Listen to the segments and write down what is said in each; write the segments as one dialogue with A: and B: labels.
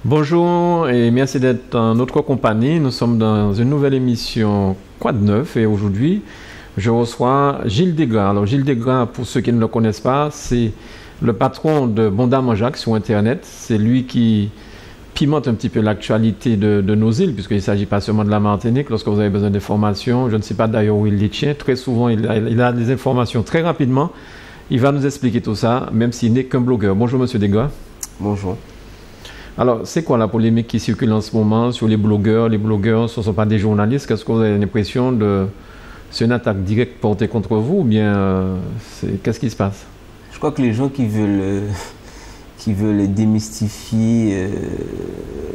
A: Bonjour et merci d'être en notre compagnie. Nous sommes dans une nouvelle émission Quoi de neuf et aujourd'hui je reçois Gilles Desgras. Alors Gilles Desgras, pour ceux qui ne le connaissent pas, c'est le patron de Bon Dame en Jacques sur Internet. C'est lui qui pimente un petit peu l'actualité de nos îles, puisqu'il ne s'agit pas seulement de la Martinique. Lorsque vous avez besoin d'informations, je ne sais pas d'ailleurs où il les tient, très souvent il a des informations très rapidement. Il va nous expliquer tout ça, même s'il n'est qu'un blogueur. Bonjour Monsieur Desgras.
B: Bonjour.
A: Alors, c'est quoi la polémique qui circule en ce moment sur les blogueurs? Les blogueurs, ce ne sont pas des journalistes. Qu'est-ce que vous avez l'impression de... C'est une attaque directe portée contre vous ou bien qu'est-ce qui se passe?
B: Je crois que les gens qui veulent démystifier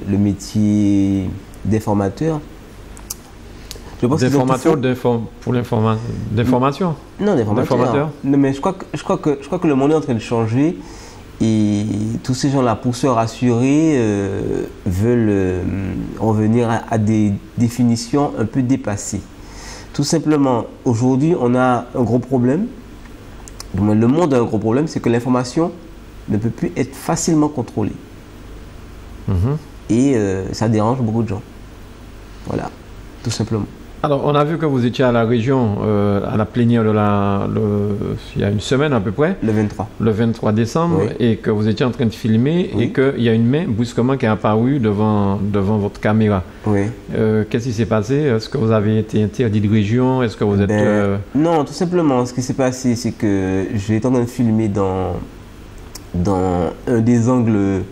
B: le métier d'informateur...
A: D'informateur pour d'information?
B: Non, d'informateur. Non, mais je crois que le monde est en train de changer. Et tous ces gens-là, pour se rassurer, veulent revenir à des définitions un peu dépassées. Tout simplement, aujourd'hui, on a un gros problème. Le monde a un gros problème, c'est que l'information ne peut plus être facilement contrôlée. Et ça dérange beaucoup de gens. Voilà, tout simplement.
A: Alors, on a vu que vous étiez à la région, à la plénière il y a une semaine à peu près.
B: Le 23.
A: Le 23 décembre, oui. Et que vous étiez en train de filmer, oui. Et qu'il y a une main brusquement qui est apparue devant votre caméra.
B: Oui.
A: Qu'est-ce qui s'est passé? Est-ce que vous avez été interdit de région? Est-ce que vous êtes...
B: Non, tout simplement, ce qui s'est passé, c'est que j'étais en train de filmer dans un des angles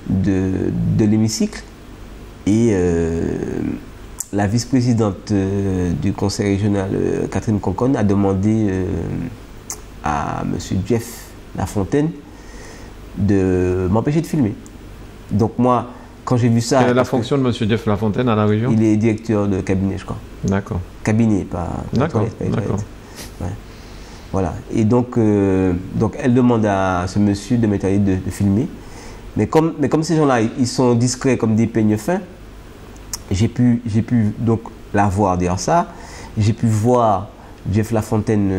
B: de l'hémicycle. Et... la vice-présidente du conseil régional, Catherine Conconne, a demandé à M. Jeff Lafontaine de m'empêcher de filmer. Donc moi, quand j'ai vu ça...
A: Quelle est la fonction de M. Jeff Lafontaine à la région?
B: Il est directeur de cabinet, je crois.
A: D'accord.
B: Cabinet, pas
A: d'accord.
B: Ouais. Voilà. Et donc elle demande à ce monsieur de m'interdire de filmer. Mais comme ces gens-là, ils sont discrets comme des peignes fins, j'ai pu donc la voir dire ça. J'ai pu voir Jeff Lafontaine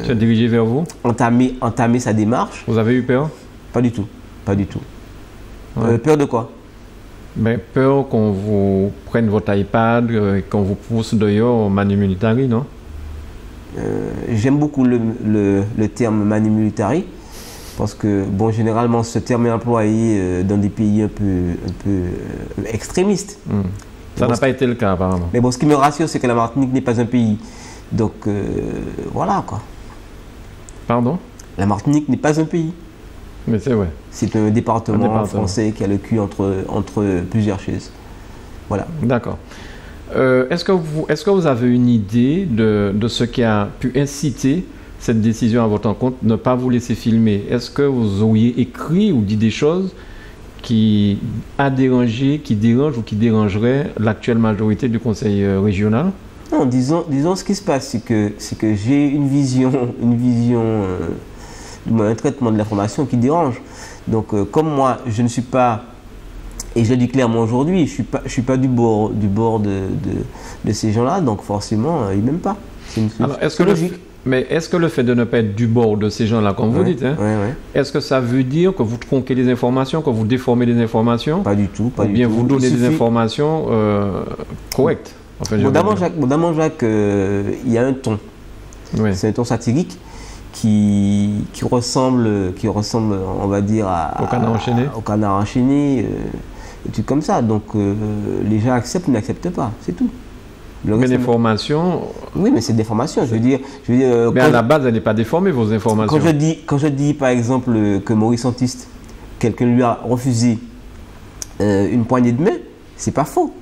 A: se diriger vers vous,
B: entamer sa démarche.
A: Vous avez eu peur?
B: Pas du tout, pas du tout.
A: Ouais.
B: Peur de quoi?
A: Mais peur qu'on vous prenne votre iPad et qu'on vous pousse dehors au manu militari, non?
B: J'aime beaucoup le terme manu militari parce que bon, généralement ce terme est employé dans des pays un peu extrémistes.
A: Ça n'a pas été le cas apparemment.
B: Mais bon, ce qui me rassure, c'est que la Martinique n'est pas un pays. Donc voilà quoi.
A: Pardon?
B: La Martinique n'est pas un pays.
A: Mais c'est vrai.
B: C'est un département français qui a le cul entre plusieurs chaises. Voilà. D'accord.
A: Est-ce que vous avez une idée de ce qui a pu inciter cette décision à votre encontre, ne pas vous laisser filmer? Est-ce que vous auriez écrit ou dit des choses qui a dérangé, qui dérange ou qui dérangerait l'actuelle majorité du conseil régional?
B: Non, disons ce qui se passe, c'est que j'ai une vision, un traitement de l'information qui dérange. Donc comme moi, je ne suis pas, et je le dis clairement aujourd'hui, je suis pas du bord de ces gens-là, donc forcément, ils m'aiment pas. C'est logique.
A: Mais est-ce que le fait de ne pas être du bord de ces gens-là, comme vous dites, est-ce que ça veut dire que vous tronquez les informations, que vous déformez les informations?
B: Pas du tout.
A: Ou bien vous donnez des informations correctes? Enfin,
B: Bon Dame en Jacques, il y a un ton.
A: Oui.
B: C'est un ton satirique qui ressemble, on va dire, au Canard enchaîné, et tout comme ça. Donc les gens acceptent ou n'acceptent pas, c'est tout.
A: Mais l'information...
B: Oui, mais c'est des formations, je veux dire...
A: mais à la base, elle n'est pas déformée, vos informations.
B: Quand je dis, par exemple, que Maurice Antiste, quelqu'un lui a refusé une poignée de main, c'est pas faux.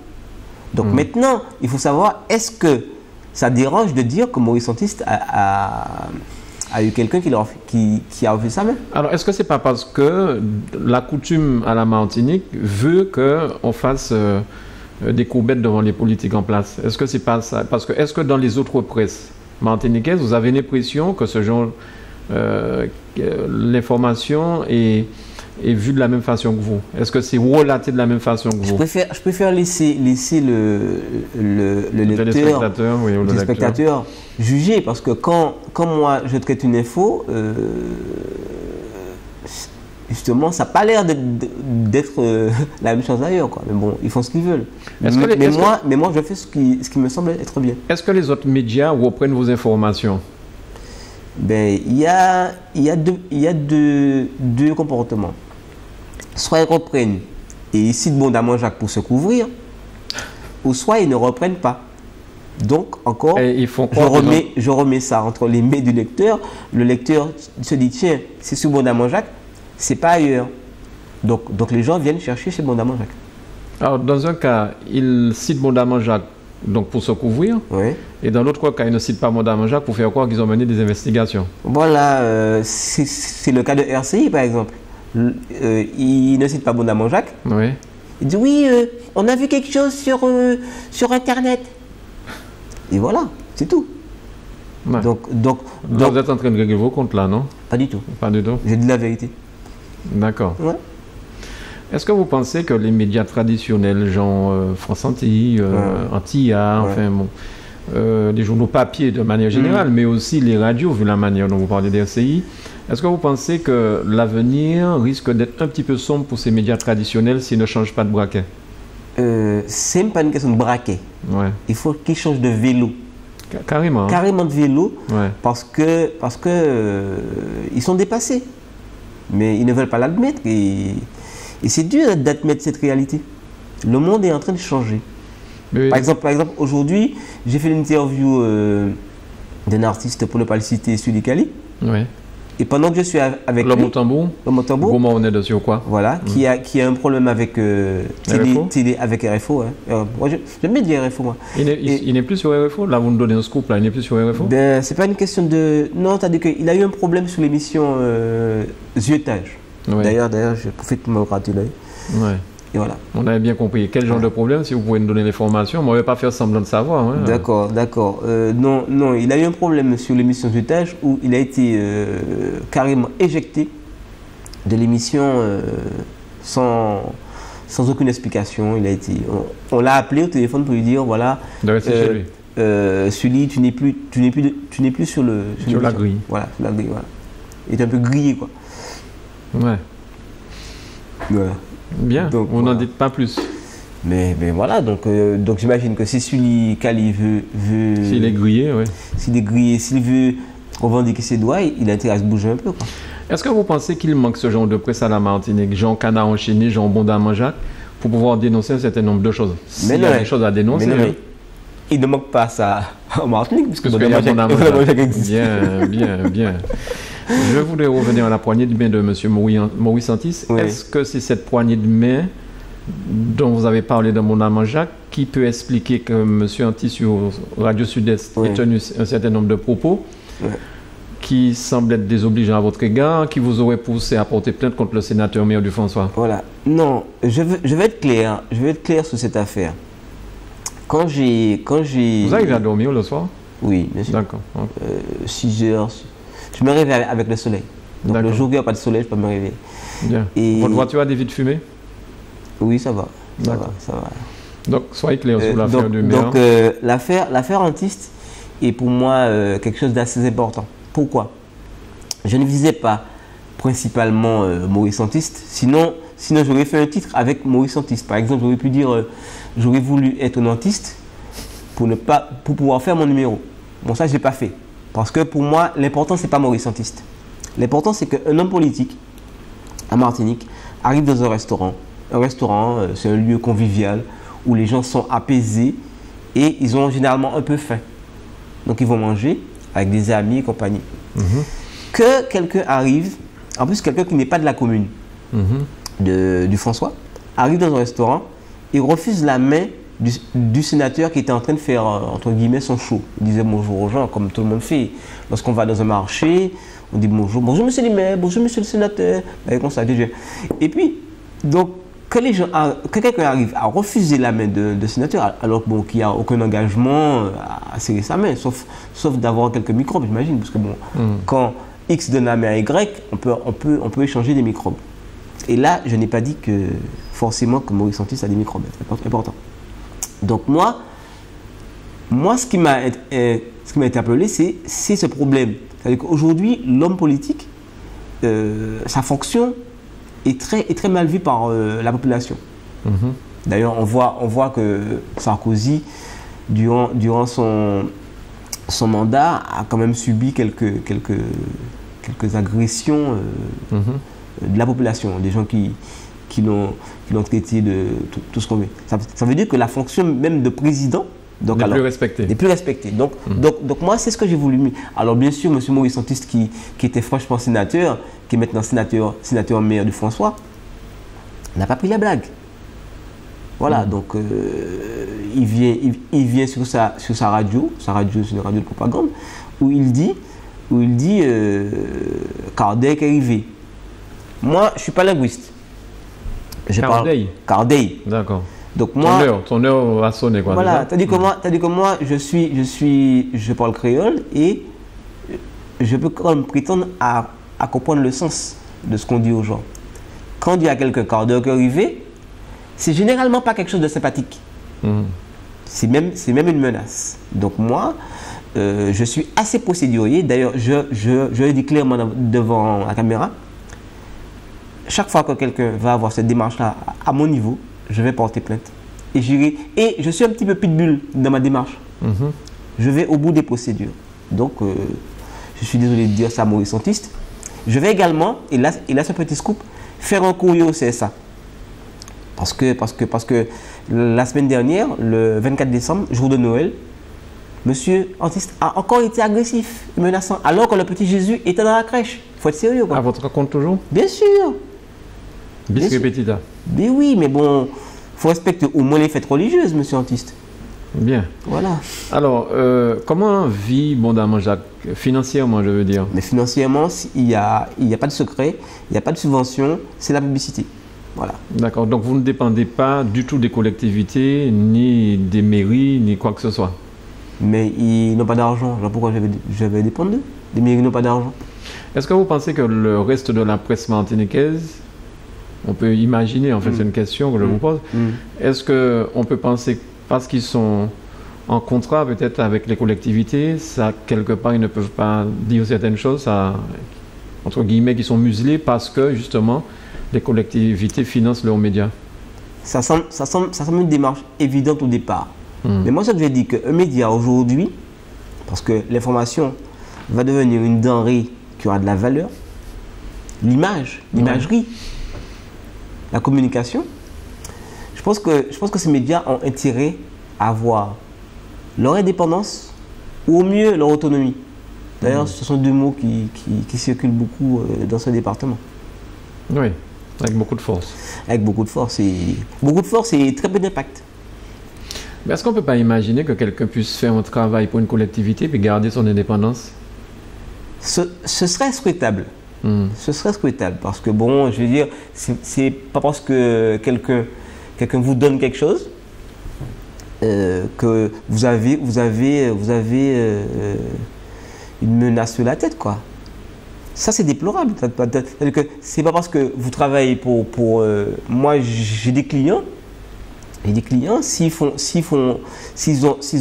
B: Donc maintenant, il faut savoir, est-ce que ça dérange de dire que Maurice Antiste a eu quelqu'un qui a refusé sa main?
A: Alors, est-ce que c'est pas parce que la coutume à la Martinique veut qu'on fasse... des courbettes devant les politiques en place. Est-ce que c'est pas ça? Parce que est-ce que dans les autres presses martiniquaises, vous avez l'impression que ce genre l'information est vue de la même façon que vous? Est-ce que c'est relaté de la même façon que vous?
B: Je préfère laisser le lecteur, le spectateur juger, parce que quand moi je traite une info, justement, ça n'a pas l'air d'être la même chose ailleurs, quoi. Mais bon, ils font ce qu'ils veulent. Mais moi, je fais ce qui me semble être bien.
A: Est-ce que les autres médias reprennent vos informations?
B: Ben, il y a deux comportements. Soit ils reprennent et ils citent Bondamon Jacques pour se couvrir, ou soit ils ne reprennent pas. Donc, encore, je remets ça entre les mains du lecteur. Le lecteur se dit, tiens, c'est sur Bondamon Jacques, c'est pas ailleurs. Donc les gens viennent chercher chez Bondamon Jacques.
A: Alors, dans un cas, ils citent Bondamon Jacques donc pour se couvrir,
B: oui.
A: Et dans l'autre cas, ils ne citent pas Bondamon Jacques pour faire croire qu'ils ont mené des investigations.
B: Voilà, c'est le cas de RCI par exemple. Il ne cite pas Bondamon Jacques.
A: Oui.
B: Il dit oui, on a vu quelque chose sur Internet. Et voilà, c'est tout.
A: Ouais. Donc, vous êtes en train de régler vos comptes là, non?
B: Pas du tout.
A: Pas du tout.
B: J'ai dit la vérité.
A: D'accord.
B: Ouais.
A: Est-ce que vous pensez que les médias traditionnels, genre France Antilles, Antilla, enfin bon, les journaux papier de manière générale, mais aussi les radios, vu la manière dont vous parlez d'RCI, est-ce que vous pensez que l'avenir risque d'être un petit peu sombre pour ces médias traditionnels s'ils ne changent pas de braquet?
B: C'est même pas une question de braquet.
A: Ouais.
B: Il faut qu'ils changent de vélo.
A: Carrément.
B: Carrément de vélo,
A: ouais.
B: parce que ils sont dépassés. Mais ils ne veulent pas l'admettre. Et c'est dur d'admettre cette réalité. Le monde est en train de changer.
A: Oui.
B: Par exemple, aujourd'hui, j'ai fait l'interview d'un artiste, pour ne pas le citer, Sully Kali.
A: Oui.
B: Et pendant que je suis avec
A: l'homme au tambour. Comment on est dessus quoi?
B: Voilà, qui a un problème avec télé, avec RFO. Hein. Moi, j'aime bien dire RFO, moi.
A: Il n'est plus sur RFO? Là, vous nous donnez un scoop, là, il n'est plus sur RFO?
B: Ben, c'est pas une question de... Non, c'est-à-dire qu'il a eu un problème sur l'émission Ziotage. Ouais. D'ailleurs, je profite pour me gratter l'œil.
A: Ouais.
B: Et voilà.
A: On avait bien compris. Quel genre de problème, si vous pouvez nous donner l'information? On ne va pas faire semblant de savoir. Hein.
B: D'accord. Non, il a eu un problème sur l'émission Ziotage où il a été carrément éjecté de l'émission sans aucune explication. On l'a appelé au téléphone pour lui dire, voilà, Sully, tu n'es plus sur
A: la grille.
B: Voilà, sur la grille, voilà. Il est un peu grillé, quoi.
A: Ouais.
B: Voilà.
A: Bien, donc, vous n'en dites pas plus.
B: Mais voilà, donc j'imagine que si Sully Kali veut...
A: S'il est grillé, oui.
B: S'il est grillé, s'il veut revendiquer ses droits, il a intérêt à se bouger un peu, quoi.
A: Est-ce que vous pensez qu'il manque ce genre de presse à la Martinique, Jean Canard enchaîné, Jean Bondamon Jacques, pour pouvoir dénoncer un certain nombre de choses? S'il y a des choses à dénoncer. Mais
B: il ne manque pas ça en Martinique,
A: puisque Bondamon Jacques existe. Bien. Je voudrais revenir à la poignée de main de M. Maurice Antis. Oui. Est-ce que c'est cette poignée de main dont vous avez parlé dans Bondamon Jacques qui peut expliquer que M. Antis sur Radio Sud-Est ait tenu un certain nombre de propos qui semblent être désobligeants à votre égard, qui vous auraient poussé à porter plainte contre le sénateur maire du François?
B: Voilà. Non, je vais être clair. Je vais être clair sur cette affaire. Quand j'ai...
A: Vous arrivez à dormir le soir?
B: Oui, bien sûr.
A: D'accord.
B: 6 heures... Je me réveille avec le soleil. Donc le jour où il n'y a pas de soleil, je peux me réveiller.
A: Bien. Et... Votre voiture a des vitres fumées?
B: Oui, ça va. Ça va.
A: Donc, soyez clair sur l'affaire du maire.
B: Donc, l'affaire Antis est pour moi quelque chose d'assez important. Pourquoi? Je ne visais pas principalement Maurice Antis, sinon j'aurais fait un titre avec Maurice Antis. Par exemple, j'aurais pu dire j'aurais voulu être un antiste pour pouvoir faire mon numéro. Bon, ça, je ne l'ai pas fait. Parce que pour moi, l'important, ce n'est pas Maurice Antis. L'important, c'est qu'un homme politique à Martinique arrive dans un restaurant. Un restaurant, c'est un lieu convivial où les gens sont apaisés et ils ont généralement un peu faim. Donc, ils vont manger avec des amis et compagnie. Que quelqu'un arrive, en plus, quelqu'un qui n'est pas de la commune du François, arrive dans un restaurant et refuse la main du sénateur qui était en train de faire, entre guillemets, son show. Il disait bonjour aux gens, comme tout le monde fait. Lorsqu'on va dans un marché, on dit bonjour monsieur le maire, bonjour monsieur le sénateur. Et puis, donc, que quelqu'un arrive à refuser la main de sénateur, alors bon, qu'il n'y a aucun engagement à serrer sa main, sauf d'avoir quelques microbes, j'imagine, parce que bon, quand X donne la main à Y, on peut échanger des microbes. Et là, je n'ai pas dit que forcément que Maurice Antiste a des microbes, c'est important. Donc moi, ce qui m'a interpellé, c'est ce problème. C'est-à-dire qu'aujourd'hui, l'homme politique, sa fonction est très mal vue par la population. D'ailleurs, on voit que Sarkozy, durant son mandat, a quand même subi quelques agressions de la population, des gens qui l'ont traité de tout ce qu'on veut. Ça veut dire que la fonction même de président n'est plus respectée. Donc moi, c'est ce que j'ai voulu. Alors bien sûr, M. Maurice Antiste, qui était franchement sénateur, qui est maintenant sénateur maire de François, n'a pas pris la blague. Voilà, donc il vient sur sa radio, c'est une radio de propagande, où il dit Kardec est arrivé. Moi, je ne suis pas linguiste. Kardec.
A: D'accord.
B: Donc moi,
A: ton heure va sonner, quoi.
B: Voilà, t'as dit que moi, je parle créole et je peux quand même prétendre à comprendre le sens de ce qu'on dit aux gens. Quand on dit à quelqu'un Kardec est arrivé, c'est généralement pas quelque chose de sympathique. C'est même une menace. Donc moi, je suis assez procédurier. D'ailleurs, je le dis clairement devant la caméra. Chaque fois que quelqu'un va avoir cette démarche-là à mon niveau, je vais porter plainte. Et j'irai. Et je suis un petit peu pitbull dans ma démarche. Je vais au bout des procédures. Donc, je suis désolé de dire ça à Maurice Antiste. Je vais également, et là ce petit scoop, faire un courrier au CSA. Parce que la semaine dernière, le 24 décembre, jour de Noël, M. Antiste a encore été agressif, menaçant, alors que le petit Jésus était dans la crèche. Il faut être sérieux, quoi.
A: À votre compte toujours?
B: Bien sûr.
A: Bis repetita.
B: Mais oui, mais bon, il faut respecter au moins les fêtes religieuses, M. Antiste.
A: Bien.
B: Voilà.
A: Alors, comment vit Bondamant Jacques, financièrement, je veux dire?
B: Mais financièrement, il n'y a pas de secret, il n'y a pas de subvention, c'est la publicité. Voilà. D'accord.
A: Donc, vous ne dépendez pas du tout des collectivités, ni des mairies, ni quoi que ce soit?
B: Mais ils n'ont pas d'argent. Alors pourquoi je vais dépendre d'eux? Les mairies n'ont pas d'argent.
A: Est-ce que vous pensez que le reste de la presse martiniquaise, on peut imaginer, en fait, c'est une question que je vous pose, est-ce qu'on peut penser, parce qu'ils sont en contrat peut-être avec les collectivités, ça, quelque part, ils ne peuvent pas dire certaines choses, ça, entre guillemets, qui sont muselés parce que, justement, les collectivités financent leurs médias?
B: Ça semble une démarche évidente au départ. Mais moi, ce que je dis, qu'un média aujourd'hui, parce que l'information va devenir une denrée qui aura de la valeur, l'imagerie, la communication, je pense que ces médias ont intérêt à avoir leur indépendance ou au mieux leur autonomie. D'ailleurs, ce sont deux mots qui circulent beaucoup dans ce département.
A: Oui, avec beaucoup de force.
B: Avec beaucoup de force et très peu d'impact.
A: Mais est-ce qu'on ne peut pas imaginer que quelqu'un puisse faire un travail pour une collectivité et garder son indépendance?
B: Ce serait souhaitable. Ce serait souhaitable parce que, bon, je veux dire, c'est pas parce que quelqu'un vous donne quelque chose que vous avez une menace sur la tête, quoi. Ça, c'est déplorable. C'est-à-dire que c'est pas parce que vous travaillez pour moi, j'ai des clients. Et des clients, s'ils ont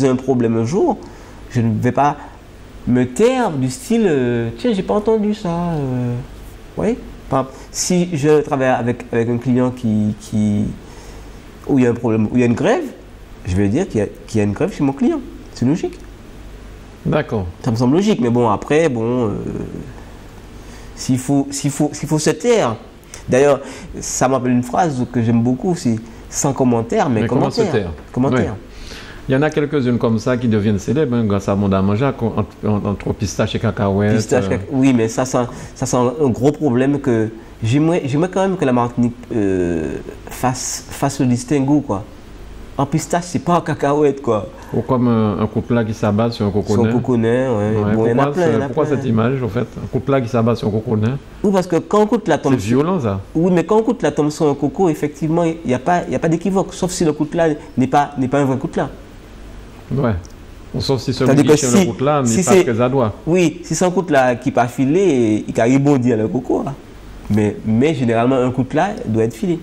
B: un problème un jour, je ne vais pas me taire du style tiens, j'ai pas entendu ça. Oui. Si je travaille avec un client où il y a un problème, où il y a une grève, je vais dire qu'il y a une grève chez mon client. C'est logique.
A: D'accord.
B: Ça me semble logique, mais bon, après, s'il faut se taire. D'ailleurs, ça m'appelle une phrase que j'aime beaucoup, c'est sans commentaire, mais commentaire.
A: Comment se taire?
B: Commentaire.
A: Oui. Il y en a quelques-unes comme ça qui deviennent célèbres, grâce à Bondamant Jacques, entre pistache et cacahuètes.
B: Oui, mais ça c'est un gros problème que j'aimerais quand même que la Martinique fasse le distinguo, quoi. en pistache, c'est pas en cacahuète, quoi.
A: Ou comme un coup plat qui s'abat sur un coconut.
B: Sur coconut, ouais.
A: Ouais,
B: Bon, il y en a plein.
A: Pourquoi cette image, en fait? Un coup plat qui s'abat sur un coconut?
B: Oui, parce que quand on coûte la tombe...
A: C'est violent, ça.
B: Oui, mais quand on coûte la tombe sur un coco, effectivement, il n'y a pas d'équivoque, sauf si le coutelas n'est pas un vrai coutelas.
A: Ouais. Sauf si celui qui tient le coutelas n'est pas ce que ça doit.
B: Oui, si c'est un coutelas qui n'est pas filé, il a rebondi à le coco. Hein. Mais généralement, un coutelas doit être filé.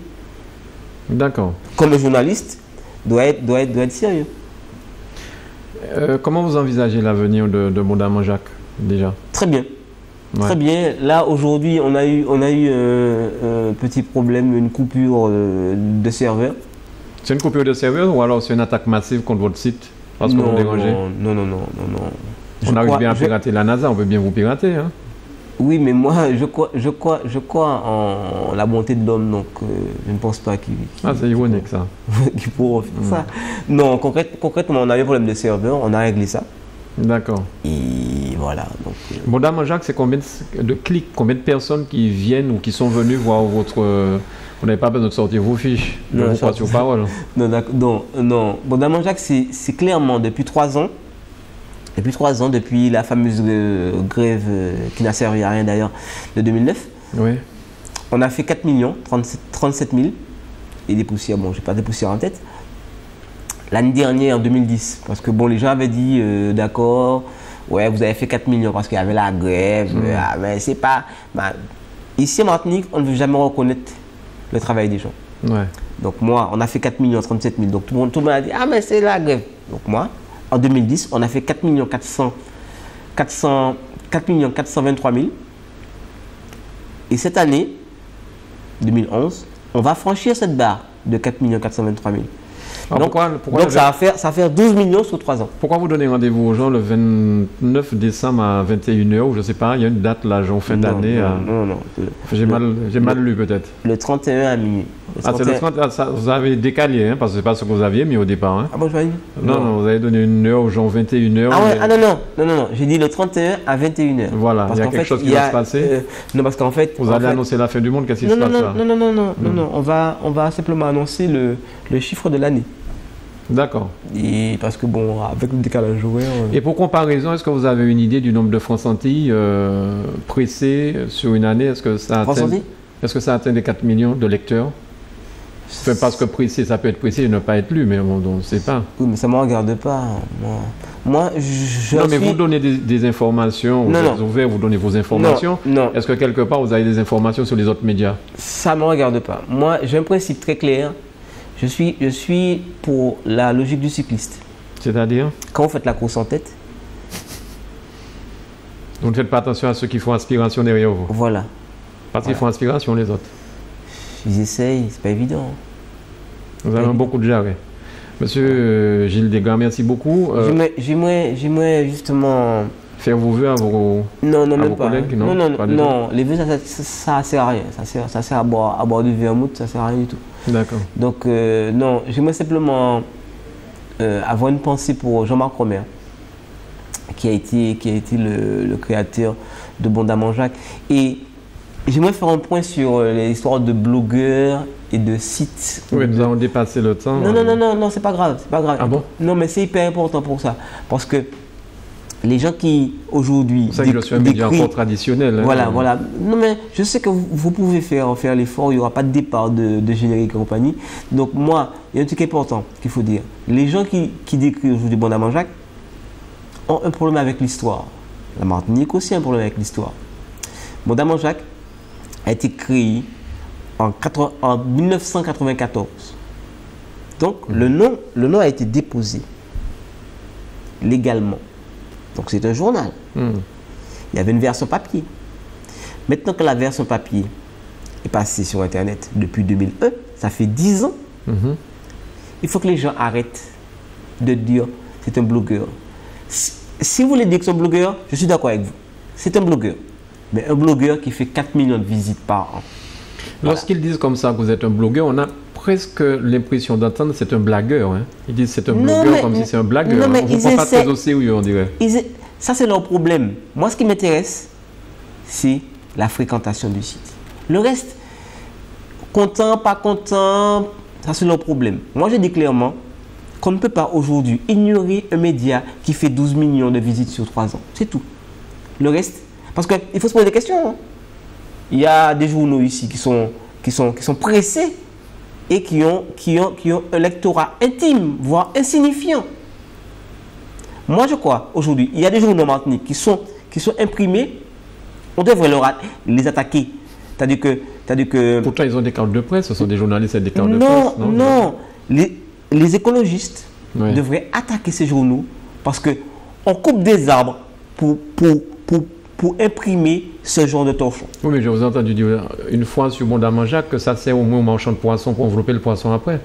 A: D'accord.
B: Comme le journaliste doit être sérieux.
A: Comment vous envisagez l'avenir de Madame Jacques, déjà?
B: Très bien. Ouais. Très bien. Là, aujourd'hui, on a eu un petit problème, une coupure de serveur.
A: C'est une coupure de serveur ou alors c'est une attaque massive contre votre site parce que vous dérangez?
B: Non.
A: On arrive bien à pirater la NASA, on peut bien vous pirater. Hein?
B: Oui, mais moi, je crois en la bonté de l'homme, donc je ne pense pas qu'il...
A: Ah, c'est ironique, ça.
B: Qu'il pourra faire ça. Non, concrètement, on a eu un problème de serveur, on a réglé ça.
A: D'accord.
B: Et voilà.
A: Madame Jacques, c'est combien de clics, combien de personnes qui viennent ou qui sont venues voir votre... Vous n'avez pas besoin de sortir vos fiches, de vous croire sur parole.
B: Non. Madame Jacques, c'est clairement depuis 3 ans. Depuis 3 ans, depuis la fameuse grève qui n'a servi à rien d'ailleurs de 2009,
A: oui.
B: On a fait 4 millions, 37 000 et des poussières. Bon, j'ai pas de poussières en tête. L'année dernière, en 2010, parce que bon, les gens avaient dit d'accord, ouais, vous avez fait 4 millions parce qu'il y avait la grève, mais c'est pas. Bah, ici en Martinique, on ne veut jamais reconnaître le travail des gens.
A: Ouais.
B: Donc moi, on a fait 4 millions, 37 000. Donc tout le monde a dit, ah, mais c'est la grève. Donc moi, en 2010, on a fait 4 423 000. Et cette année, 2011, on va franchir cette barre de 4 423 000. Donc, ça va faire 12 millions sur 3 ans.
A: Pourquoi vous donnez rendez-vous aux gens le 29 décembre à 21h ou je ne sais pas, il y a une date là, genre fin d'année.
B: Non.
A: J'ai mal lu peut-être.
B: Le 31 à minuit.
A: C'est le 30, vous avez décalé, hein, parce que ce n'est pas ce que vous aviez mis au départ. Hein.
B: Ah bon, je vais
A: non, vous avez donné une heure aux gens 21h.
B: Ah ouais, non, j'ai dit le 31 à 21h.
A: Voilà, il y a quelque chose qui va se passer.
B: Non, parce qu'en fait...
A: Vous allez annoncer la fin du monde, qu'est-ce qui se passe là?
B: Non, on va simplement annoncer le chiffre de l'année.
A: D'accord.
B: Et parce que bon, avec le décalage horaire...
A: Et pour comparaison, est-ce que vous avez une idée du nombre de francs centimes pressés sur une année? Est-ce que ça atteint les 4 millions de lecteurs? Enfin, parce que pressé, ça peut être pressé et ne pas être lu, mais on ne sait pas.
B: Oui, mais ça ne me regarde pas. Moi,
A: mais vous donnez des informations, vous êtes ouvert, vous donnez vos informations.
B: Non.
A: Est-ce que quelque part, vous avez des informations sur les autres médias?
B: Ça ne me regarde pas. Moi, j'ai un principe très clair. Je suis pour la logique du cycliste.
A: C'est-à-dire?
B: Quand vous faites la course en tête,
A: vous ne faites pas attention à ceux qui font aspiration derrière vous.
B: Voilà.
A: Parce qu'ils font aspiration, les autres.
B: Ils essayent, c'est pas évident.
A: Vous avez beaucoup de jarret. Monsieur Gilles Desgrands, merci beaucoup.
B: J'aimerais justement...
A: Faire vos vœux à vos collègues, non?
B: Non, les vœux, ça ne sert à rien. Ça sert à boire du vermouth, ça ne sert à rien du tout.
A: D'accord.
B: Donc, non, j'aimerais simplement avoir une pensée pour Jean-Marc Romer, qui a été le créateur de Bondaman Jacques. Et j'aimerais faire un point sur les histoires de blogueurs et de sites.
A: Oui, nous avons dépassé le temps.
B: Non, c'est pas grave.
A: Ah bon?
B: Non, mais c'est hyper important pour ça. Parce que les gens qui, aujourd'hui...
A: C'est ça, je suis un média encore traditionnel. Hein.
B: Voilà. Non, mais je sais que vous pouvez faire l'effort. Il n'y aura pas de départ de générique et compagnie. Donc, moi, il y a un truc important qu'il faut dire. Les gens qui décrivent aujourd'hui Bondaman Jacques ont un problème avec l'histoire. La Martinique aussi a un problème avec l'histoire. Bondaman Jacques a été créé en 1994. Donc, le nom a été déposé légalement. Donc, c'est un journal. Il y avait une version papier. Maintenant que la version papier est passée sur Internet depuis 2001, ça fait 10 ans, il faut que les gens arrêtent de dire c'est un blogueur. Si vous voulez dire que c'est un blogueur, je suis d'accord avec vous. C'est un blogueur. Mais un blogueur qui fait 4 millions de visites par an.
A: Lorsqu'ils disent comme ça que vous êtes un blogueur, on a presque l'impression d'entendre c'est un blagueur. Hein. Ils disent c'est un blogueur comme si c'est un blagueur. On ne vous prend pas très au sérieux, on dirait.
B: Ça, c'est leur problème. Moi, ce qui m'intéresse, c'est la fréquentation du site. Le reste, content, pas content, ça, c'est leur problème. Moi, je dis clairement, qu'on ne peut pas aujourd'hui ignorer un média qui fait 12 millions de visites sur 3 ans. C'est tout. Le reste, parce qu'il faut se poser des questions. Hein. Il y a des journaux ici qui sont pressés et qui ont un lectorat intime, voire insignifiant. Moi, je crois, aujourd'hui, il y a des journaux Martinique qui sont imprimés, on devrait les attaquer. C'est-à-dire que...
A: Pourtant, ils ont des cartes de presse, ce sont des journalistes et des cartes de
B: presse.
A: Non,
B: non. Les écologistes devraient attaquer ces journaux parce qu'on coupe des arbres pour imprimer ce genre de torchon.
A: Oui, mais je vous ai entendu dire une fois sur Bondamment Jacques que ça sert au moins aux marchands de poissons pour envelopper le poisson après.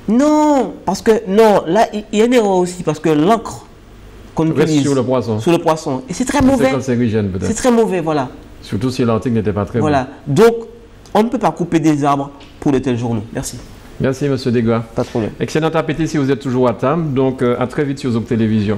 B: Non, parce que, non, là, il y a une erreur aussi, parce que l'encre qu'on utilise
A: sur le poisson.
B: Et c'est très mauvais.
A: C'est cancérigène peut-être.
B: C'est très mauvais, voilà.
A: Surtout si l'article n'était pas très bon.
B: Voilà. Donc, on ne peut pas couper des arbres pour de tels journaux. Merci.
A: Merci, M. Desgras.
B: Pas de problème.
A: Excellent appétit si vous êtes toujours à table. Donc, à très vite sur Zouk Télévision.